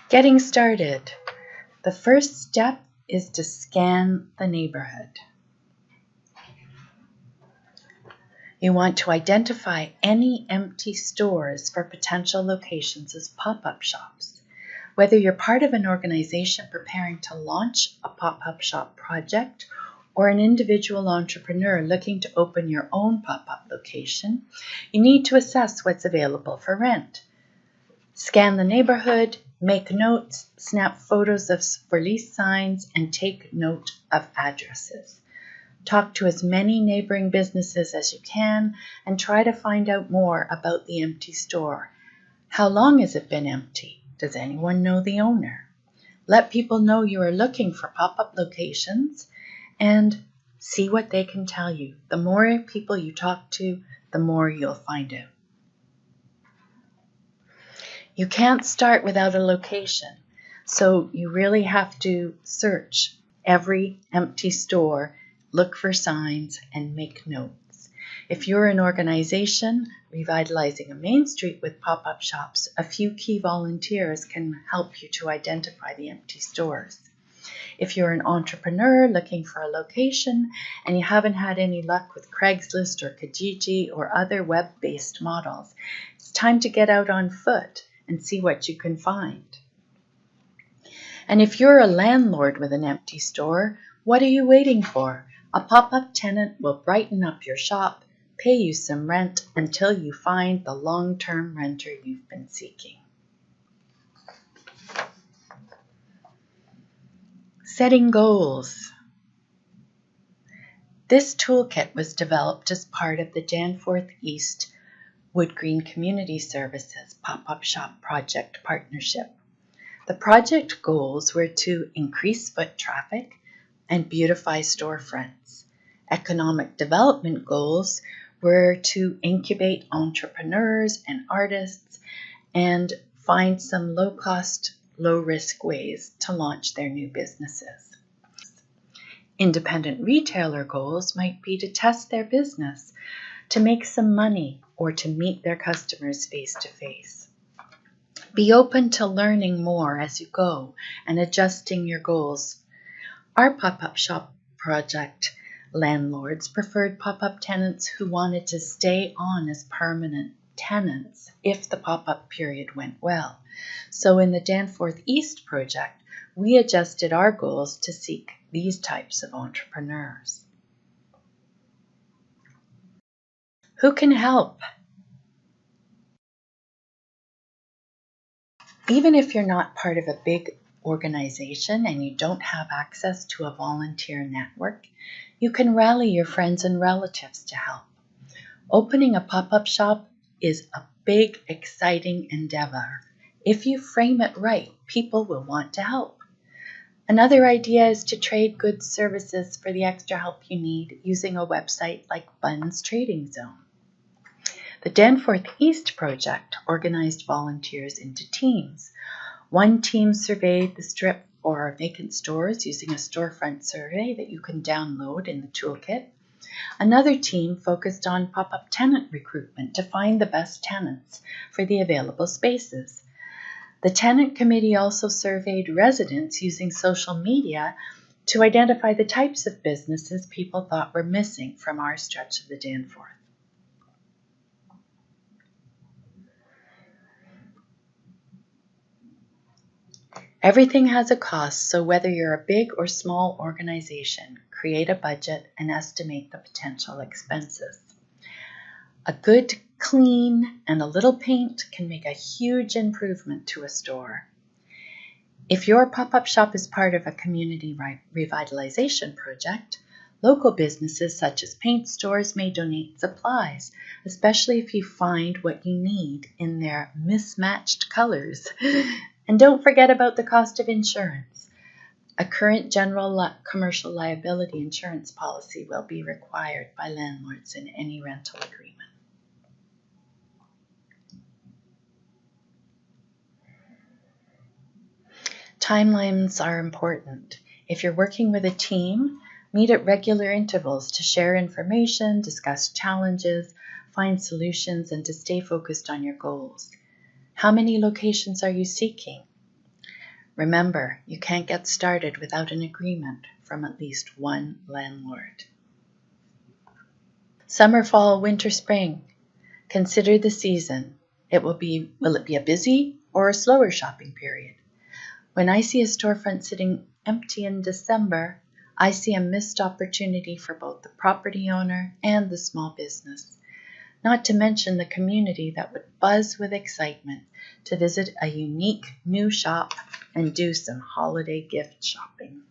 Getting started. The first step is to scan the neighborhood. You want to identify any empty stores for potential locations as pop-up shops. Whether you're part of an organization preparing to launch a pop-up shop project or an individual entrepreneur looking to open your own pop-up location, you need to assess what's available for rent. Scan the neighborhood, make notes, snap photos for lease signs, and take note of addresses. Talk to as many neighboring businesses as you can and try to find out more about the empty store. How long has it been empty? Does anyone know the owner? Let people know you are looking for pop-up locations and see what they can tell you. The more people you talk to, the more you'll find out. You can't start without a location, so you really have to search every empty store, look for signs, and make notes. If you're an organization revitalizing a main street with pop-up shops, a few key volunteers can help you to identify the empty stores. If you're an entrepreneur looking for a location and you haven't had any luck with Craigslist or Kijiji or other web-based models, it's time to get out on foot and see what you can find. And if you're a landlord with an empty store, what are you waiting for? A pop-up tenant will brighten up your shop, pay you some rent until you find the long-term renter you've been seeking. Setting goals. This toolkit was developed as part of the Danforth East Wood Green Community Services Pop-Up Shop Project Partnership. The project goals were to increase foot traffic and beautify storefronts. Economic development goals were to incubate entrepreneurs and artists and find some low-cost, low-risk ways to launch their new businesses. Independent retailer goals might be to test their business, to make some money, or to meet their customers face-to-face. Be open to learning more as you go and adjusting your goals. Our pop-up shop project landlords preferred pop-up tenants who wanted to stay on as permanent tenants if the pop-up period went well. So in the Danforth East project, we adjusted our goals to seek these types of entrepreneurs. Who can help? Even if you're not part of a big organization and you don't have access to a volunteer network, you can rally your friends and relatives to help. Opening a pop-up shop is a big, exciting endeavor. If you frame it right, people will want to help. Another idea is to trade goods services for the extra help you need using a website like Bunn's Trading Zone. The Danforth East project organized volunteers into teams. One team surveyed the strip or vacant stores using a storefront survey that you can download in the Toolkit. Another team focused on pop-up tenant recruitment to find the best tenants for the available spaces. The tenant committee also surveyed residents using social media to identify the types of businesses people thought were missing from our stretch of the Danforth. Everything has a cost, so whether you're a big or small organization, create a budget and estimate the potential expenses. A good clean and a little paint can make a huge improvement to a store. If your pop-up shop is part of a community revitalization project, local businesses such as paint stores may donate supplies, especially if you find what you need in their mismatched colors. And don't forget about the cost of insurance. A current general commercial liability insurance policy will be required by landlords in any rental agreement. Timelines are important. If you're working with a team, meet at regular intervals to share information, discuss challenges, find solutions, and to stay focused on your goals. How many locations are you seeking? Remember, you can't get started without an agreement from at least one landlord. Summer, fall, winter, spring. Consider the season. Will it be a busy or a slower shopping period? When I see a storefront sitting empty in December, I see a missed opportunity for both the property owner and the small business, not to mention the community that would buzz with excitement to visit a unique new shop and do some holiday gift shopping.